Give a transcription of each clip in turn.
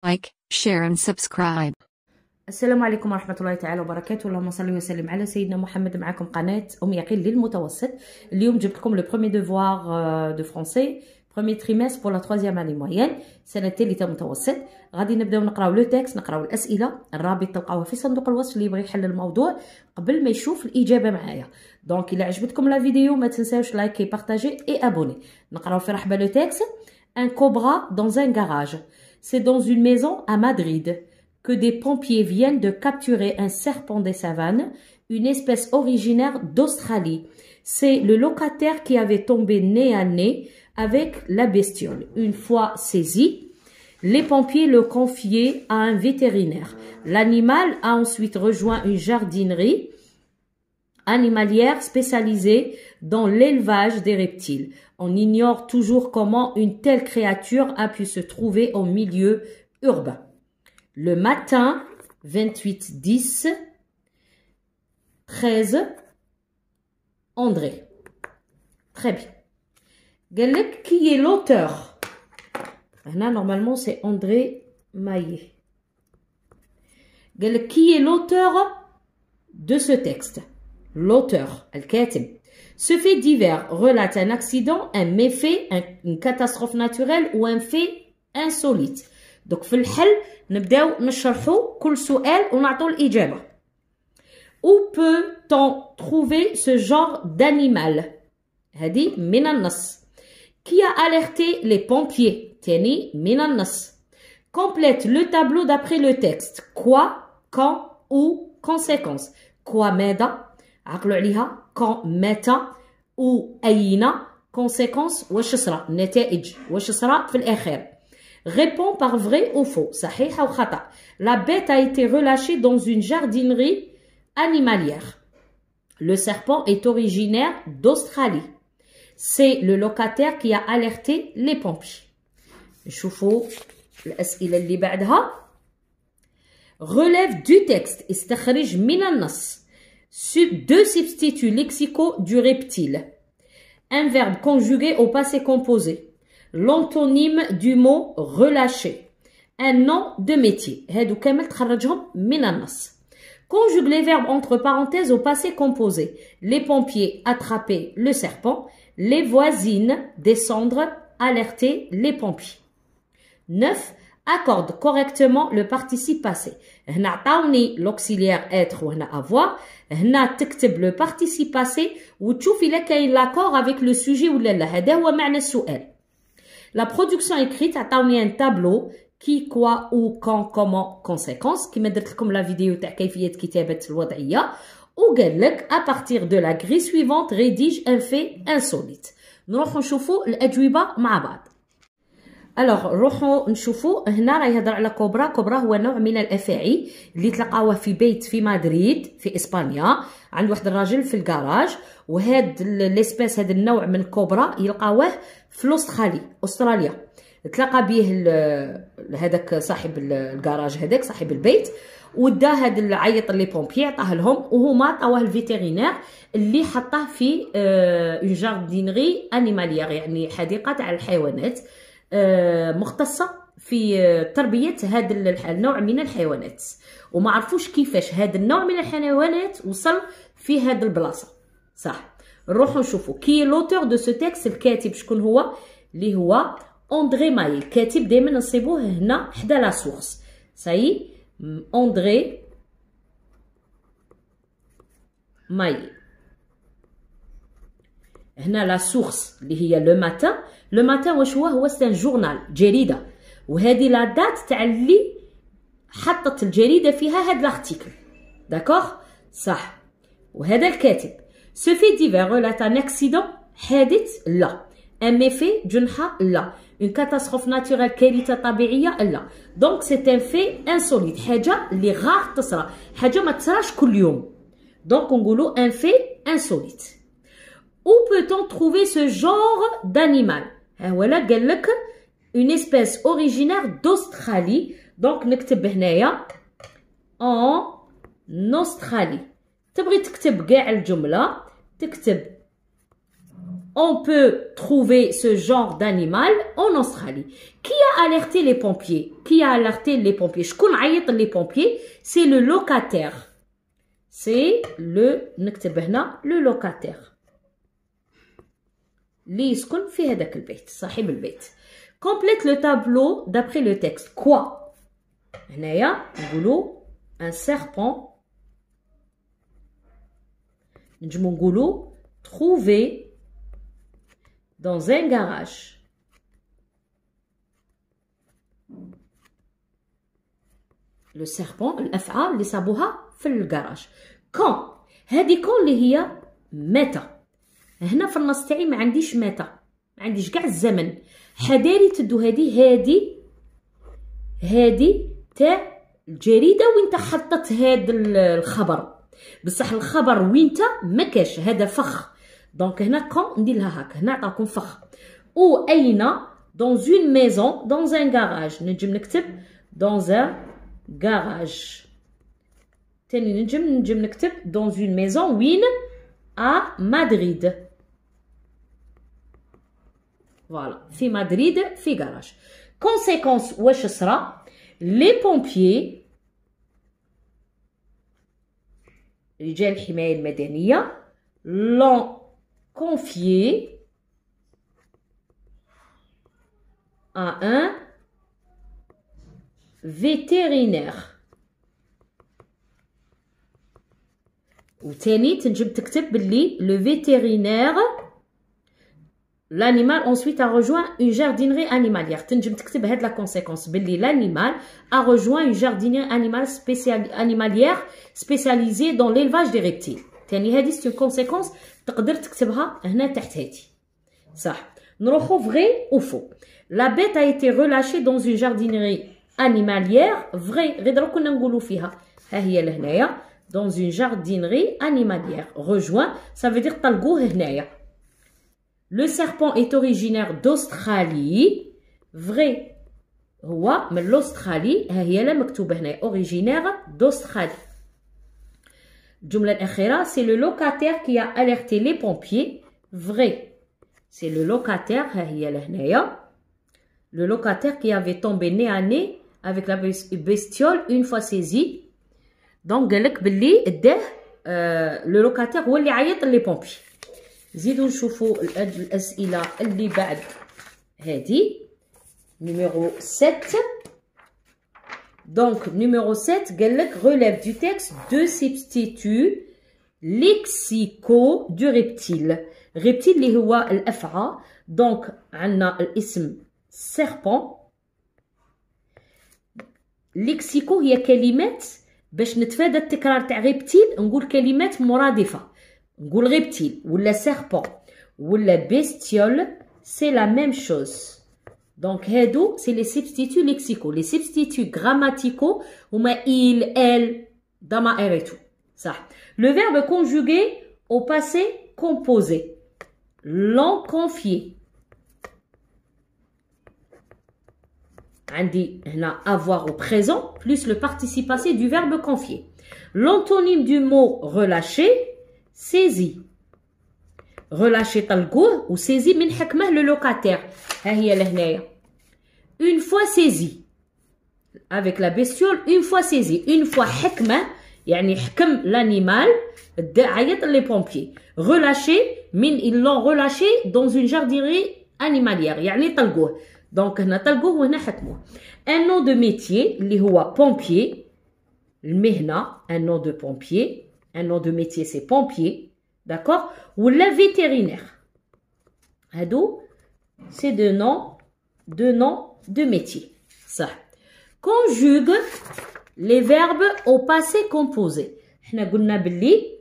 like, share and subscribe. السلام عليكم ورحمة الله تعالى وبركاته. اللهم صل وسلم على سيدنا محمد. معكم قناة أم يقين للمتوسط. اليوم جبت لكم le premier devoir de français premier trimestre pour la troisième année moyenne السنة الثالثة متوسط. غادي نبداو نقراو لو تكست، نقراو الأسئلة. الرابط تلقاوه في صندوق الوصف اللي يبغي يحل الموضوع قبل ما يشوف الإجابة معايا. دونك إلا عجبتكم لا فيديو ما تنساوش لايكي بارطاجي اي ابوني. نقراو في رحبة لو تكست. Un cobra dans un garage. C'est dans une maison à Madrid que des pompiers viennent de capturer un serpent des savanes, une espèce originaire d'Australie. C'est le locataire qui avait tombé nez à nez avec la bestiole. Une fois saisi, les pompiers le confiaient à un vétérinaire. L'animal a ensuite rejoint une jardinerie animalière spécialisée dans l'élevage des reptiles. On ignore toujours comment une telle créature a pu se trouver au milieu urbain. Le matin, 28-10, 13, André. Très bien. Galek, qui est l'auteur? Normalement, c'est André Maillet. Galek, qui est l'auteur de ce texte? L'auteur, Al-Katib. Ce fait divers relate un accident, un méfait, une catastrophe naturelle ou un fait insolite. Donc, في الحل نبداو نشرحوا كل سؤال ونعطوا الإجابة. Où peut-on trouver ce genre d'animal? هذه من النص. Qui a alerté les pompiers? تاني من النص. Complète le tableau d'après le texte. Quoi, quand, où, conséquence. Quoi ماذا؟ عقلوا عليها. quand متى ou أين conséquence واش صرا النتائج واش صرا في الآخر. Réponds par vrai ou faux. صحيح أو خطأ. La bête a été relâchée dans une jardinerie animalière. Le serpent est originaire d'Australie. C'est le locataire qui a alerté les pompiers. نشوفوا الأسئلة اللي بعدها. Relève du texte. استخرج من النص. Deux substituts lexicaux du reptile. Un verbe conjugué au passé composé. L'antonyme du mot relâché. Un nom de métier. هادو كامل تخرجهم من النص. Conjugue les verbes entre parenthèses au passé composé. Les pompiers attraper le serpent. Les voisines descendre alerter les pompiers. 9. Accorde correctement le participe passé. هنا عطاوني l'auxiliaire être وهنا avoir. هنا تكتب le participe passé وتشوف إلا كاين l'accord avec le sujet ولا لا. هذا هو معنى السؤال. La production écrite عطاوني un tableau qui, quoi, où, quand, comment, conséquence كما درت لكم لا فيديو تاع كيفية كتابة الوضعية. وقال لك à partir de la grille suivante rédige un fait insolite. نروحو نشوفو الأجوبة مع بعض. Alors روحوا نشوفوا هنا راه يهضر على كوبرا. كوبرا هو نوع من الافاعي اللي تلقاوه في بيت في مدريد في اسبانيا. عند واحد الراجل في الكراج، وهاد ليسبيس هذا النوع من الكوبرا يلقاوه في استراليا. تلاقى به هذاك صاحب الكراج هذاك صاحب البيت، ودا هاد العيط لي بومبيي عطاه لهم، وهما عطاوه الفيترينير اللي حطاه في اون جاردينري انيماليير يعني حديقه تاع الحيوانات مختصة في تربية هذا النوع من الحيوانات. وما عرفوش كيفاش هذا النوع من الحيوانات وصل في هذا البلاصة. صح. نروحوا نشوفوا كي لوتور دو سو تيكست. الكاتب شكون هو؟ اللي هو أندري ماي. الكاتب دائما نصيبوه هنا حدا لا سورس. ساي أندري ماي. هنا لا سورس اللي هي لو ماتان. لو ماتان واش هو سان جورنال جريده، وهذه لا دات تاع اللي حطت الجريده فيها هاد لارتيكل. داكوغ صح. وهذا الكاتب. سو في ديفير ريلات ان اكسيدون حادث لا. ان ميفي جنحه لا. اون كاتاستروف ناتورال كارثه طبيعيه لا. دونك سي ان في انسوليت حاجه اللي غار تصرى، حاجه ما تصراش كل يوم. دونك نقولوا ان في انسوليت. Où peut-on trouver ce genre d'animal? voilà قال لك une espèce originaire d'Australie. donc نكتب هنايا en Australie. تبغي تكتب كاع الجملة تكتب on peut trouver ce genre d'animal en Australie. Qui a alerté les pompiers? Qui a alerté les pompiers? شكون عيط les pompiers? C'est le locataire. C'est le نكتب هنا le locataire. اللي يسكن في هذاك البيت صاحب البيت. Complète le tableau d'après le texte. Quoi? هنايا نقولوا un serpent. نجمو نقولوا trouvé dans un garage. Le serpent الأفعى اللي صابوها في الجراج. quand هذه quand اللي هي متى. هنا في النص تاعي ما عنديش متى، ما عنديش كاع الزمن. حداري تدو هذه تاع الجريده وين حطت هذا الخبر، بصح الخبر وين ما كاش، هذا فخ. دونك هنا كون ندير لها هكا، هنا عطاكم فخ. او اين dans une maison dans un garage. نجم نكتب dans un garage. تاني نجم نكتب dans une maison وين à Madrid. فوالا في مدريد في garage. conséquence واش صرا؟ les pompiers رجال الحماية المدنية l'ont confié à un vétérinaire. وتاني تنجم تكتب باللي le vétérinaire l'animal ensuite a rejoint une jardinerie animalière. تنجم تكتب هاد la conséquence باللي l'animal a rejoint une jardinerie animalière spécialisée dans l'élevage des reptiles. تاني هادي c'est une conséquence تقدر تكتبها هنا تحت هادي. صح. نروحو vrai ou faux. La bête a été relâchée dans une jardinerie animalière. vrai. غير دروك كنا نقولو فيها. ها هي لهنايا dans une jardinerie animalière. rejoint ça veut dire طلقوه هنايا. Le serpent est originaire d'Australie. vrai. هو من l'Australie. ها هي لا مكتوبة هنا originaire d'Australie. الجملة الأخيرة c'est le locataire qui a alerté les pompiers. vrai. c'est le locataire. ها هي لهنايا. Le locataire qui avait tombé nez à nez avec la bestiole une fois saisie. donc قالك باللي داه le locataire هو اللي عيط لي pompiers. زيدو نشوفو الأسئلة اللي بعد هادي. numéro 7. donc numéro 7 قالك relève du texte deux substituts lexicaux du reptile. reptile اللي هو الأفعى. donc عندنا الاسم serpent. lexicaux هي كلمات باش نتفادى التكرار تاع reptile نقول كلمات مرادفة. نقول reptile ولا serpent ولا bestiole c'est la même chose. donc هادو c'est les substituts lexicaux. les substituts grammaticaux هما il, elle, ضمائر et tout. صح. le verbe conjugué au passé composé. l'ont confié. عندي هنا avoir au présent plus le participe passé du verbe confier. l'antonyme du mot relâcher saisi. relâcher طلقوه و saisi من حكمه le locataire. ها هي لهنايا. une fois saisi avec la bestiole. une fois saisi. une fois حكمه يعني حكم l'animal عيط les pompiers. relâcher من ils l'ont relâché dans une jardinerie animalière يعني طلقوه. donc هنا طلقوه وهنا حكموه. un nom de métier اللي هو pompier. المهنة un nom de pompier. un nom de métier c'est pompier. d'accord. ou la vétérinaire. هادو c'est deux noms de métier. ça. conjugue les verbes au passé composé. حنا قلنا باللي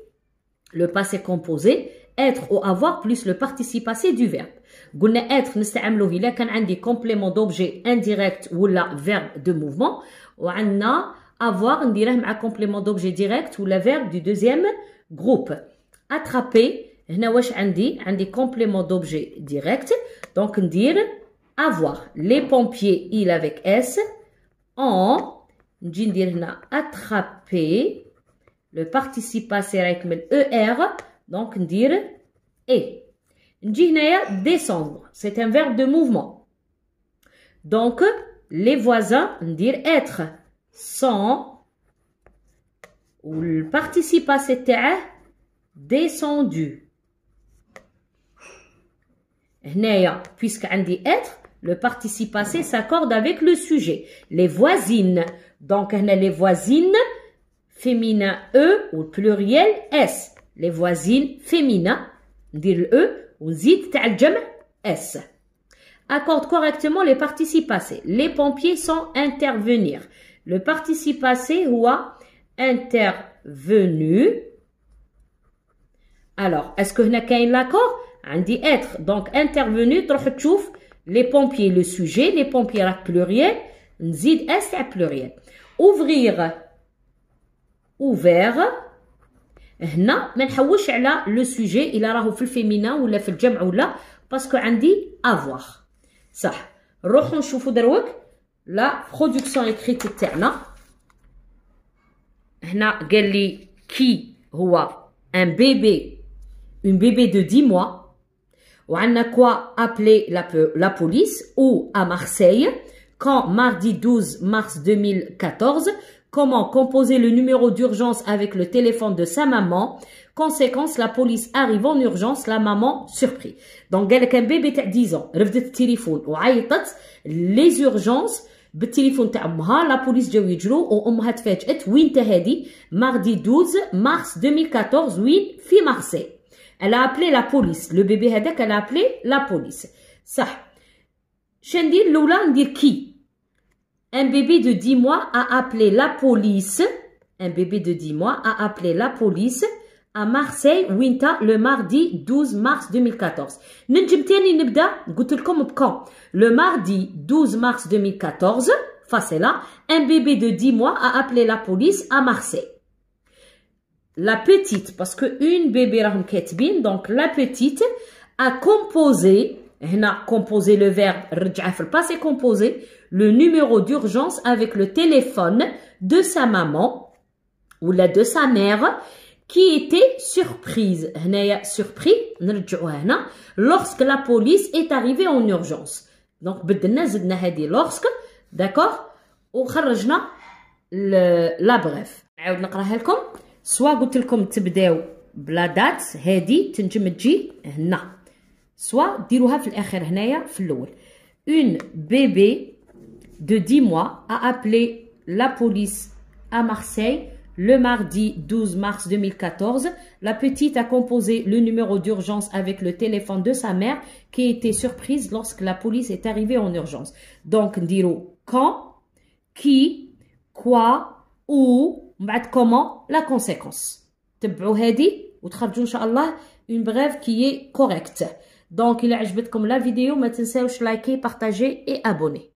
le passé composé être ou avoir plus le participe passé du verbe. قلنا être نستعملوه إلا كان عندي complément d'objet indirect ولا verbe de mouvement. وعندنا avoir نديره مع complément d'objet direct ولا verbe du deuxième groupe. attraper هنا واش عندي complément d'objet direct. donc ندير avoir. les pompiers il avec s en نجي ندير هنا attraper. le participe passé رايك من er donc ندير et. نجي هنايا descendre. C'est un verbe de mouvement. Donc, les voisins, ندير être. Sont, ou le participe passé تاعه descendu. هنايا, puisque عندي être, le participe passé s'accorde avec le sujet. Les voisines. Donc, هنا les voisines, féminin E ou pluriel S. Les voisines féminin, ندير ال E ou نزيد تاع الجمع S. Accorde correctement les participes passés. Les pompiers sont intervenir. Le participe passé هو intervenu. Alors, est-ce que هنا كاين l'accord? عندي être. Donc, intervenu, تروح تشوف les pompiers, le sujet, les pompiers راك pluriel, نزيد S تاع pluriel. Ouvrir, ouvert. هنا ما نحوش على le sujet إلا راهو في الفيمينا ولا في الجمع ولا باسكو عندي avoir. صح. نروحو نشوفو دروك لا برودكسيون إكريت تاعنا. هنا قال لي كي هو un bébé, une bébé de 10 mois. وعندنا quoi appeler la police ou à Marseille quand mardi 12 mars 2014. Comment composer le numéro d'urgence avec le téléphone de sa maman. Conséquence, la police arrive en urgence, la maman surpris. Donc, قال لك un bébé تاع 10 ans رفدت التليفون وعيطت les urgences بالتليفون تاع امها. لا بوليس جاو يجروا وامها تفاجئت. وين تا هادي؟ mardi 12 mars 2014. وين؟ في مارسي. Elle a appelé la police. Le bébé هذاك elle a appelé la police. صح. شندير الاولى ندير كي. Un bébé de 10 mois a appelé la police. Un bébé de 10 mois a appelé la police à Marseille وينتا le mardi 12 mars 2014. ننجم تاني نبدا قلت لكم بكون. Le mardi 12 mars 2014, facile, un bébé de 10 mois a appelé la police à Marseille. La petite, parce que une bébé راهم كاتبين, donc la petite a composé, هنا composé le verbe رجعه في الباسé composé, le numéro d'urgence avec le téléphone de sa maman ou de sa mère qui était surprise. هنايا surpris نرجعوها هنا lorsque la police est arrivée en urgence. Donc بدلنا زدنا هذه lorsque, d'accord, وخرجنا la bref. نعاود نقراها لكم. سوا قلت لكم تبداو بلا دات هذه تنجم تجي هنا, سوا ديروها في الاخر هنايا في الاول. Une bébé de 10 mois a appelé la police à Marseille le mardi 12 mars 2014. La petite a composé le numéro d'urgence avec le téléphone de sa mère qui était surprise lorsque la police est arrivée en urgence. Donc, ndiro quand, qui, quoi, où, بعد comment, la conséquence. تبعوا هذه وتخرجوا إن شاء الله une brève qui est correcte. Donc, إلا عجبتكم la vidéo ما تنساوش لايكي, partager et abonner.